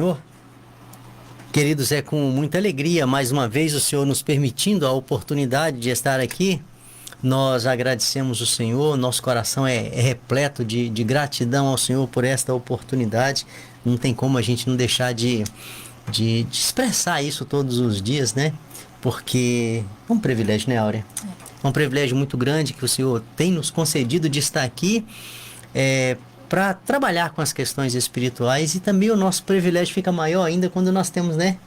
Senhor, queridos, é com muita alegria, mais uma vez, o Senhor nos permitindo a oportunidade de estar aqui. Nós agradecemos o Senhor, nosso coração é repleto de gratidão ao Senhor por esta oportunidade. Não tem como a gente não deixar de expressar isso todos os dias, né? Porque é um privilégio, né, Áurea? É um privilégio muito grande que o Senhor tem nos concedido de estar aqui, para trabalhar com as questões espirituais, e também o nosso privilégio fica maior ainda quando nós temos, né,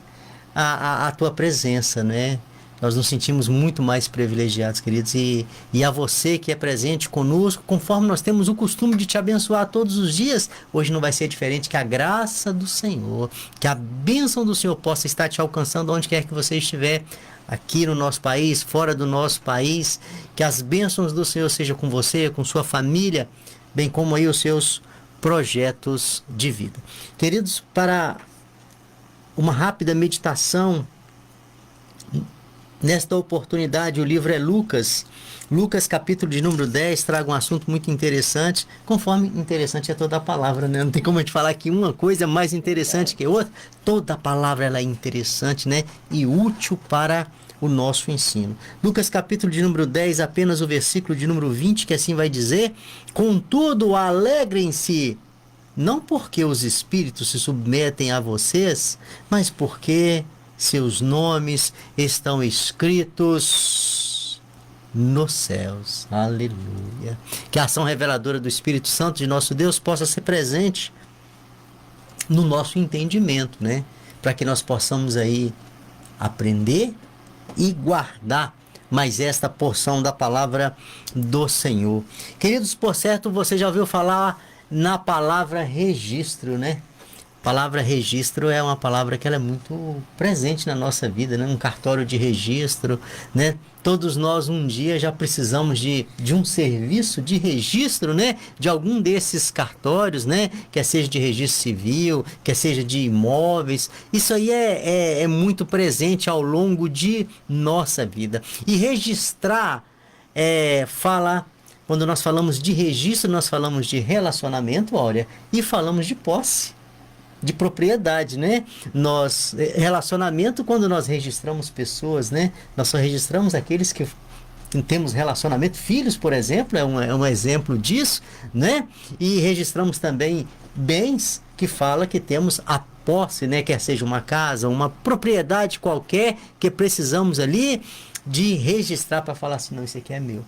a tua presença, né? Nós nos sentimos muito mais privilegiados, queridos, e a você que é presente conosco, conforme nós temos o costume de te abençoar todos os dias, hoje não vai ser diferente. Que a graça do Senhor, que a bênção do Senhor possa estar te alcançando onde quer que você estiver, aqui no nosso país, fora do nosso país, que as bênçãos do Senhor sejam com você, com sua família, bem como aí os seus projetos de vida. Queridos, para uma rápida meditação, nesta oportunidade, o livro é Lucas. Lucas, capítulo de número 10, traga um assunto muito interessante, conforme interessante é toda a palavra, né? Não tem como a gente falar que uma coisa é mais interessante que outra. Toda a palavra ela é interessante, né? E útil para o nosso ensino. Lucas, capítulo de número 10, apenas o versículo de número 20, que assim vai dizer: contudo, alegrem-se, não porque os espíritos se submetem a vocês, mas porque seus nomes estão escritos nos céus. Aleluia. Que a ação reveladora do Espírito Santo de nosso Deus possa ser presente no nosso entendimento, né? Para que nós possamos aí aprender e guardar mais esta porção da palavra do Senhor. Queridos, por certo, você já ouviu falar na palavra registro, né? A palavra registro é uma palavra que ela é muito presente na nossa vida, né? Um cartório de registro, né? Todos nós um dia já precisamos de um serviço de registro, né? De algum desses cartórios, né? Quer seja de registro civil, quer seja de imóveis. Isso aí é muito presente ao longo de nossa vida. E registrar quando nós falamos de registro, nós falamos de relacionamento, Áurea, e falamos de posse, de propriedade, né? Relacionamento, quando nós registramos pessoas, né? Nós só registramos aqueles que temos relacionamento. Filhos, por exemplo, é um exemplo disso, né? E registramos também bens, que fala que temos a posse, né? Quer seja uma casa, uma propriedade qualquer, que precisamos ali de registrar para falar assim: não, isso aqui é meu.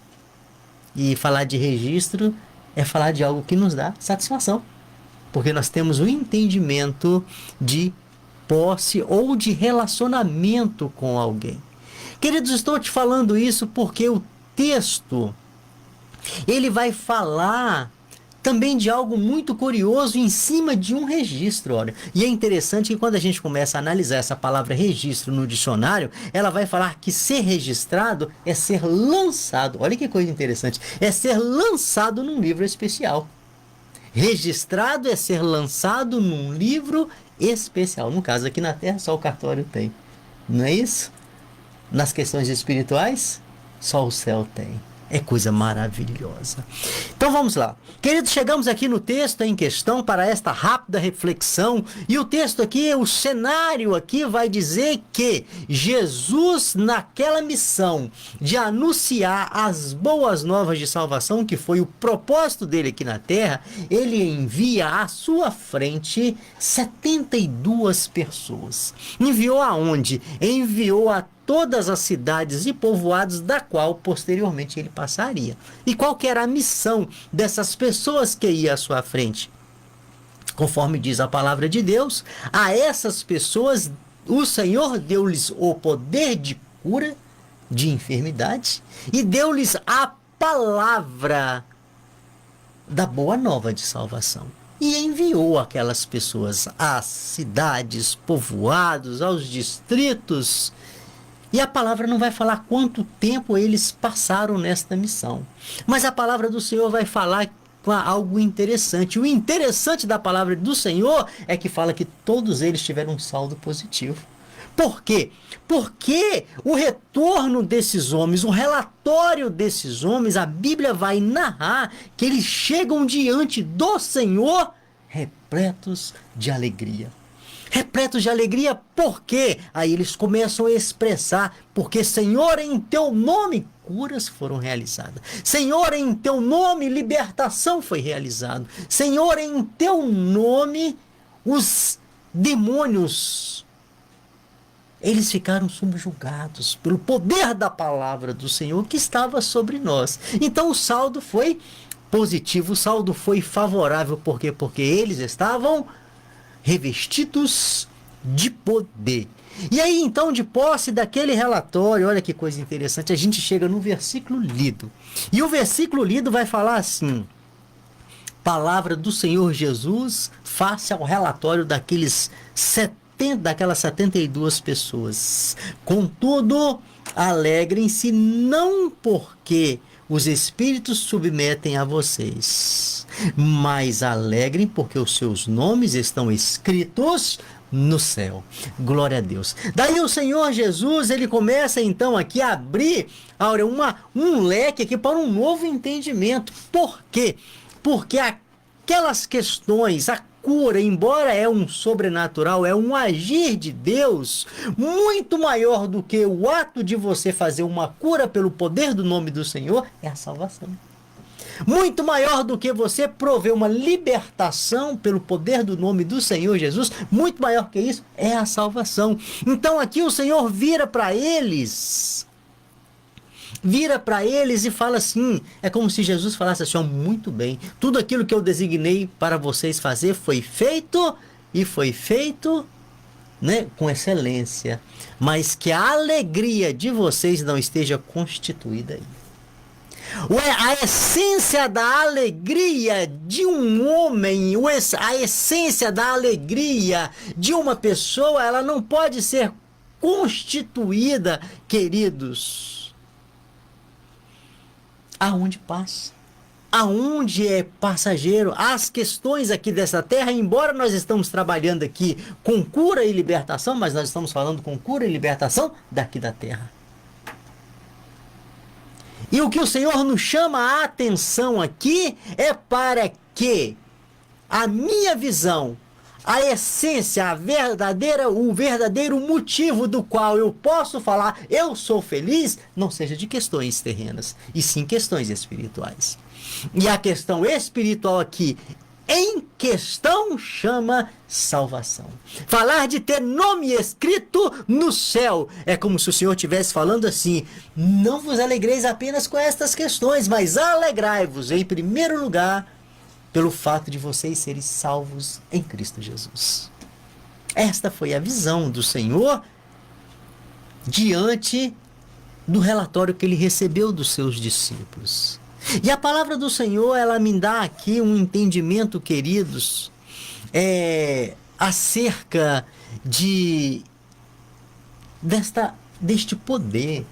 E falar de registro é falar de algo que nos dá satisfação, porque nós temos o entendimento de posse ou de relacionamento com alguém. Queridos, estou te falando isso porque o texto, ele vai falar também de algo muito curioso em cima de um registro, olha. E é interessante que quando a gente começa a analisar essa palavra registro no dicionário, ela vai falar que ser registrado é ser lançado. Olha que coisa interessante. É ser lançado num livro especial. Registrado é ser lançado num livro especial. No caso, aqui na Terra, só o cartório tem. Não é isso? Nas questões espirituais, só o céu tem. É coisa maravilhosa. Então vamos lá. Queridos, chegamos aqui no texto em questão para esta rápida reflexão. E o texto aqui, o cenário aqui vai dizer que Jesus, naquela missão de anunciar as boas novas de salvação, que foi o propósito dele aqui na terra, ele envia à sua frente 72 pessoas. Enviou aonde? Enviou a todas as cidades e povoados da qual posteriormente ele passaria. E qual que era a missão dessas pessoas que ia à sua frente? Conforme diz a palavra de Deus, a essas pessoas o Senhor deu-lhes o poder de cura de enfermidade e deu-lhes a palavra da boa nova de salvação. E enviou aquelas pessoas às cidades, povoados, aos distritos. E a palavra não vai falar quanto tempo eles passaram nesta missão. Mas a palavra do Senhor vai falar com algo interessante. O interessante da palavra do Senhor é que fala que todos eles tiveram um saldo positivo. Por quê? Porque o retorno desses homens, o relatório desses homens, a Bíblia vai narrar que eles chegam diante do Senhor repletos de alegria. repletos de alegria, por quê? Aí eles começam a expressar, porque Senhor, em teu nome, curas foram realizadas. Senhor, em teu nome, libertação foi realizada. Senhor, em teu nome, os demônios, eles ficaram subjugados pelo poder da palavra do Senhor que estava sobre nós. Então o saldo foi positivo, o saldo foi favorável. Por quê? Porque eles estavam revestidos de poder. E aí, então, de posse daquele relatório, olha que coisa interessante, a gente chega no versículo lido. E o versículo lido vai falar assim: palavra do Senhor Jesus face ao relatório daquelas 72 pessoas. Contudo, alegrem-se não porque os espíritos submetem a vocês, mas alegrem porque os seus nomes estão escritos no céu. Glória a Deus. Daí o Senhor Jesus, ele começa então aqui a abrir, Áurea, um leque aqui para um novo entendimento. Por quê? Porque aquelas questões, a cura, embora é um sobrenatural, é um agir de Deus muito maior do que o ato de você fazer uma cura pelo poder do nome do Senhor, é a salvação. Muito maior do que você prover uma libertação pelo poder do nome do Senhor Jesus, muito maior que isso é a salvação. Então aqui o Senhor vira para eles e fala assim, é como se Jesus falasse assim: ó, muito bem, tudo aquilo que eu designei para vocês fazer foi feito, e foi feito, né, com excelência, mas que a alegria de vocês não esteja constituída aí. A essência da alegria de um homem, a essência da alegria de uma pessoa, ela não pode ser constituída, queridos, aonde passa, aonde é passageiro. As questões aqui dessa terra, embora nós estamos trabalhando aqui com cura e libertação, mas nós estamos falando com cura e libertação daqui da terra. E o que o Senhor nos chama a atenção aqui é para que a minha visão, a essência, o verdadeiro motivo do qual eu posso falar eu sou feliz, não seja de questões terrenas, e sim questões espirituais. E a questão espiritual aqui, em questão, chama salvação. Falar de ter nome escrito no céu é como se o Senhor estivesse falando assim: não vos alegreis apenas com estas questões, mas alegrai-vos em primeiro lugar pelo fato de vocês serem salvos em Cristo Jesus. Esta foi a visão do Senhor diante do relatório que ele recebeu dos seus discípulos. E a palavra do Senhor, ela me dá aqui um entendimento, queridos, acerca deste poder.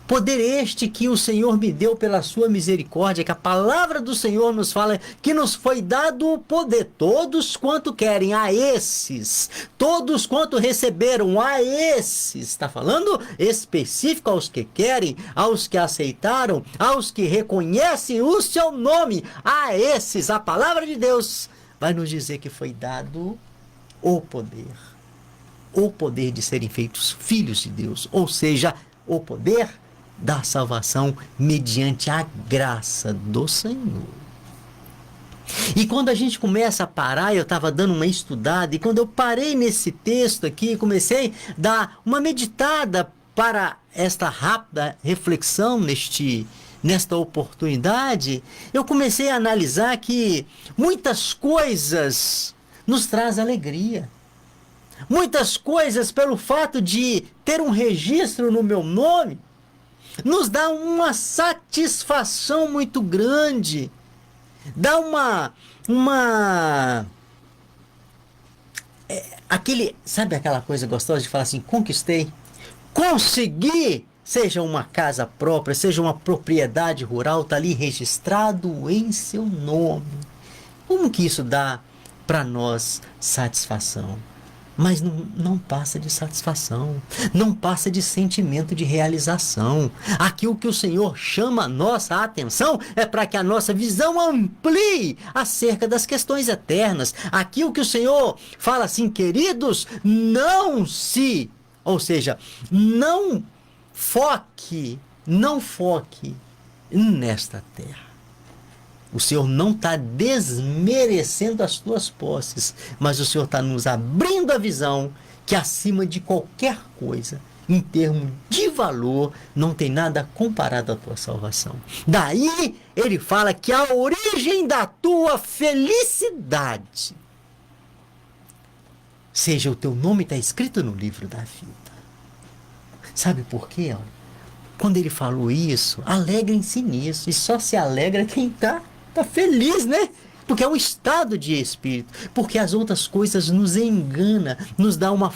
Poder este que o Senhor me deu pela sua misericórdia, que a palavra do Senhor nos fala que nos foi dado o poder, todos quanto querem, a esses, todos quanto receberam, a esses, está falando específico aos que querem, aos que aceitaram, aos que reconhecem o seu nome, a esses, a palavra de Deus vai nos dizer que foi dado o poder de serem feitos filhos de Deus, ou seja, o poder da salvação mediante a graça do Senhor. E quando a gente começa a parar, eu estava dando uma estudada, e quando eu parei nesse texto aqui, comecei a dar uma meditada para esta rápida reflexão nesta oportunidade, eu comecei a analisar que muitas coisas nos trazem alegria. Muitas coisas, pelo fato de ter um registro no meu nome, nos dá uma satisfação muito grande. Dá sabe aquela coisa gostosa de falar assim: conquistei, consegui, seja uma casa própria, seja uma propriedade rural, está ali registrado em seu nome. Como que isso dá para nós satisfação? mas não passa de satisfação, não passa de sentimento de realização. Aqui o que o Senhor chama a nossa atenção é para que a nossa visão amplie acerca das questões eternas. Aqui o que o Senhor fala assim, queridos, ou seja, não foque nesta terra. O Senhor não está desmerecendo as tuas posses, mas o Senhor está nos abrindo a visão que acima de qualquer coisa, em termos de valor, não tem nada comparado à tua salvação. Daí ele fala que a origem da tua felicidade seja o teu nome está escrito no livro da vida. Sabe por quê? Quando ele falou isso, alegrem-se nisso, e só se alegra quem está feliz, né? Porque é um estado de espírito. Porque as outras coisas nos enganam, nos dá uma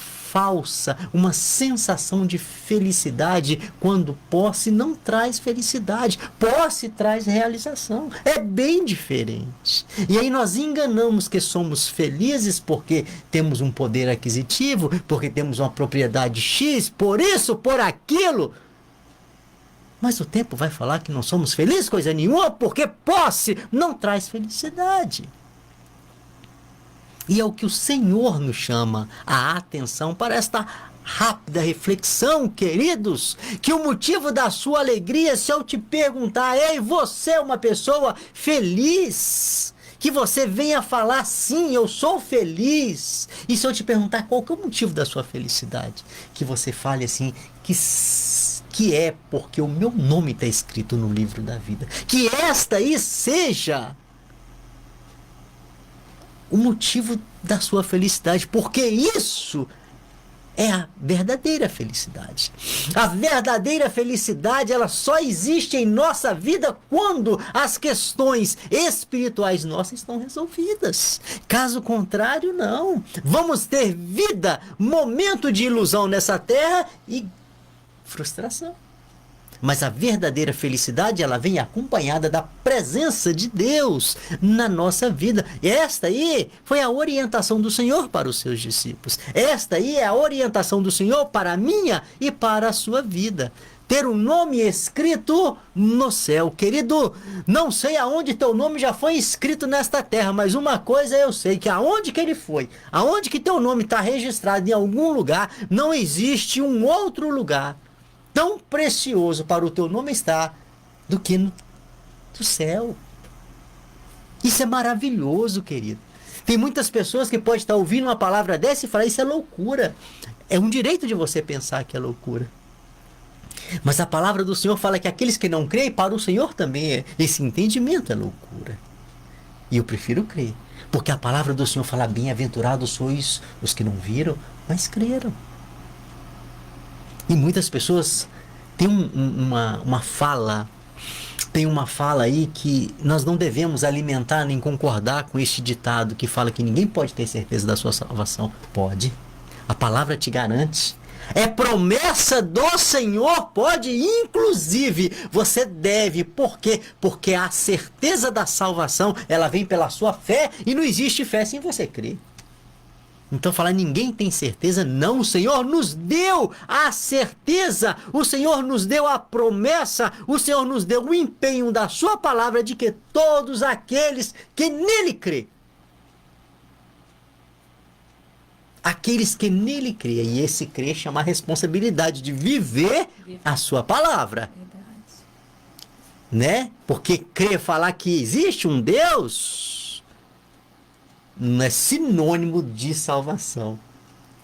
sensação de felicidade, quando posse não traz felicidade. Posse traz realização. É bem diferente. E aí nós enganamos que somos felizes porque temos um poder aquisitivo, porque temos uma propriedade X, por isso, por aquilo. Mas o tempo vai falar que não somos felizes coisa nenhuma, porque posse não traz felicidade. E é o que o Senhor nos chama a atenção para esta rápida reflexão, queridos, que o motivo da sua alegria, se eu te perguntar, ei, você é uma pessoa feliz? Que você venha falar, sim, eu sou feliz. E se eu te perguntar qual que é o motivo da sua felicidade, que você fale assim, que é porque o meu nome está escrito no livro da vida. Que esta aí seja o motivo da sua felicidade, porque isso é a verdadeira felicidade. A verdadeira felicidade, ela só existe em nossa vida quando as questões espirituais nossas estão resolvidas. Caso contrário, não. Vamos ter vida, momento de ilusão nessa terra e frustração. Mas a verdadeira felicidade, ela vem acompanhada da presença de Deus na nossa vida. Esta aí foi a orientação do Senhor para os seus discípulos. Esta aí é a orientação do Senhor para a minha e para a sua vida. Ter um nome escrito no céu. Querido, não sei aonde teu nome já foi escrito nesta terra, mas uma coisa eu sei, que aonde que ele foi, aonde que teu nome está registrado em algum lugar, não existe um outro lugar tão precioso para o teu nome estar do que no céu. Isso é maravilhoso, querido. Tem muitas pessoas que podem estar ouvindo uma palavra dessa e falar, isso é loucura. É um direito de você pensar que é loucura. Mas a palavra do Senhor fala que aqueles que não creem, para o Senhor também esse entendimento é loucura. E eu prefiro crer. Porque a palavra do Senhor fala, bem-aventurados sois os que não viram, mas creram. E muitas pessoas têm uma fala aí que nós não devemos alimentar nem concordar com este ditado que fala que ninguém pode ter certeza da sua salvação. Pode. A palavra te garante. É promessa do Senhor, pode, inclusive, você deve. Por quê? Porque a certeza da salvação, ela vem pela sua fé e não existe fé sem você crer. Então falar ninguém tem certeza, não, o Senhor nos deu a certeza, o Senhor nos deu a promessa, o Senhor nos deu o empenho da sua palavra de que todos aqueles que nele crê, aqueles que nele crê, e esse crer chama a responsabilidade de viver a sua palavra. Né? Porque crer, falar que existe um Deus, não é sinônimo de salvação.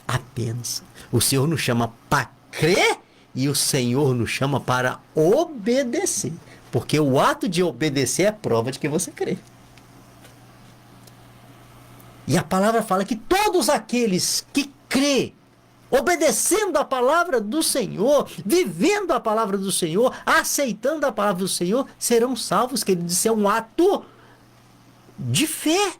Apenas. O Senhor nos chama para crer e o Senhor nos chama para obedecer. Porque o ato de obedecer é prova de que você crê. E a palavra fala que todos aqueles que crê, obedecendo a palavra do Senhor, vivendo a palavra do Senhor, aceitando a palavra do Senhor, serão salvos, queridos. Isso é um ato de fé.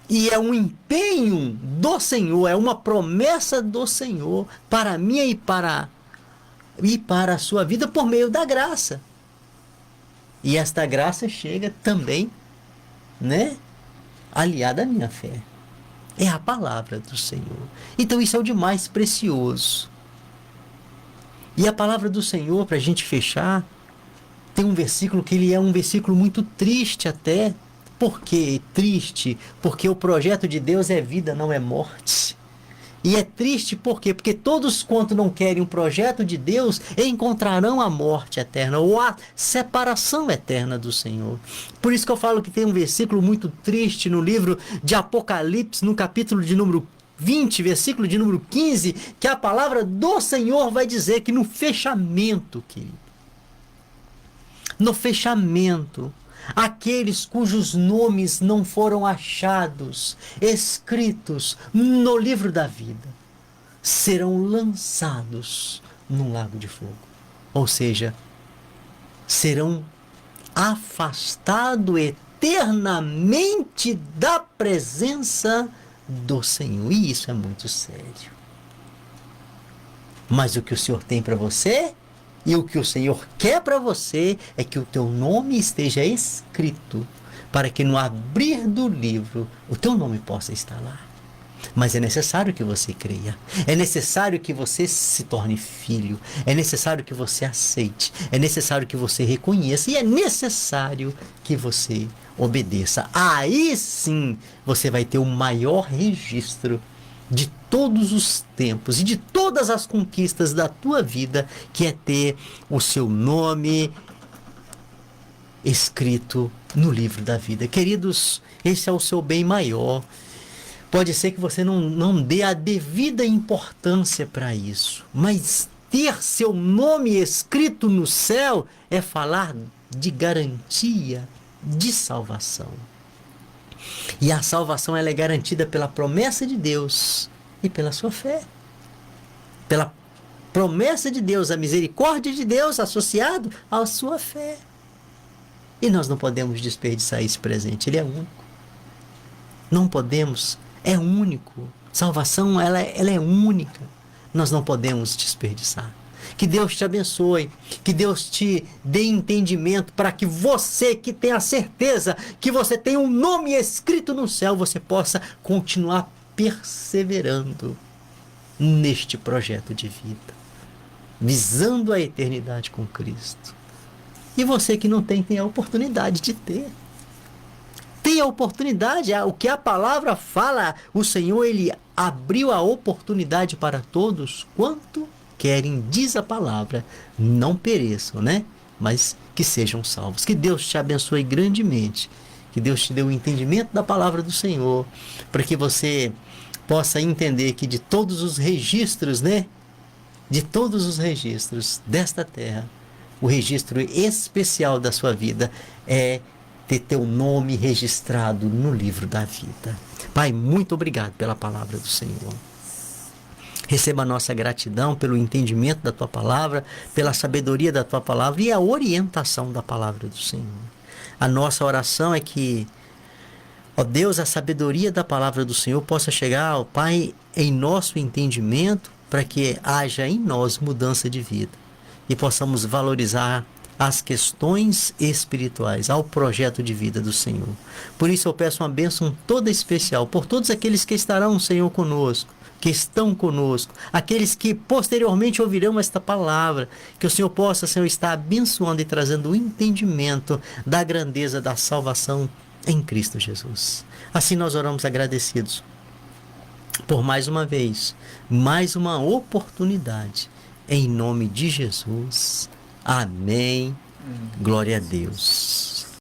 E é um empenho do Senhor, é uma promessa do Senhor para a minha e para a sua vida por meio da graça. E esta graça chega também, né, aliada à minha fé. É a palavra do Senhor. Então isso é o de mais precioso. E a palavra do Senhor, para a gente fechar, tem um versículo que ele é um versículo muito triste até. Por que triste? Porque o projeto de Deus é vida, não é morte. E é triste por quê? Porque todos quanto não querem o projeto de Deus encontrarão a morte eterna ou a separação eterna do Senhor. Por isso que eu falo que tem um versículo muito triste no livro de Apocalipse, no capítulo de número 20, versículo de número 15, que a palavra do Senhor vai dizer que no fechamento, querido, no fechamento, aqueles cujos nomes não foram achados, escritos no livro da vida, serão lançados num lago de fogo. Ou seja, serão afastados eternamente da presença do Senhor. E isso é muito sério. Mas o que o Senhor tem para você e o que o Senhor quer para você é que o teu nome esteja escrito, para que no abrir do livro o teu nome possa estar lá. Mas é necessário que você creia, é necessário que você se torne filho, é necessário que você aceite, é necessário que você reconheça e é necessário que você obedeça. Aí sim você vai ter o maior registro de todos os tempos e de todas as conquistas da tua vida, que é ter o seu nome escrito no livro da vida. Queridos, esse é o seu bem maior. Pode ser que você não dê a devida importância para isso, mas ter seu nome escrito no céu é falar de garantia de salvação. E a salvação ela é garantida pela promessa de Deus e pela sua fé. Pela promessa de Deus, a misericórdia de Deus associado à sua fé. E nós não podemos desperdiçar esse presente, ele é único. Não podemos, é único. Salvação, ela é única. Nós não podemos desperdiçar. Que Deus te abençoe, que Deus te dê entendimento para que você que tem a certeza que você tem um nome escrito no céu, você possa continuar perseverando neste projeto de vida, visando a eternidade com Cristo. E você que não tem a oportunidade de ter. Tem a oportunidade, o que a palavra fala, o Senhor, ele abriu a oportunidade para todos quanto querem, diz a palavra, não pereçam, né? Mas que sejam salvos. Que Deus te abençoe grandemente. Que Deus te dê o entendimento da palavra do Senhor, para que você possa entender que de todos os registros, né? De todos os registros desta terra, o registro especial da sua vida é ter teu nome registrado no livro da vida. Pai, muito obrigado pela palavra do Senhor. Receba a nossa gratidão pelo entendimento da tua palavra, pela sabedoria da tua palavra e a orientação da palavra do Senhor. A nossa oração é que, ó Deus, a sabedoria da palavra do Senhor possa chegar, ó Pai, em nosso entendimento, para que haja em nós mudança de vida e possamos valorizar as questões espirituais, ao projeto de vida do Senhor. Por isso eu peço uma bênção toda especial por todos aqueles que estarão, Senhor, conosco, que estão conosco, aqueles que posteriormente ouvirão esta palavra, que o Senhor possa, Senhor, estar abençoando e trazendo o entendimento da grandeza da salvação em Cristo Jesus. Assim nós oramos agradecidos por mais uma vez, mais uma oportunidade, em nome de Jesus. Amém. Glória a Deus.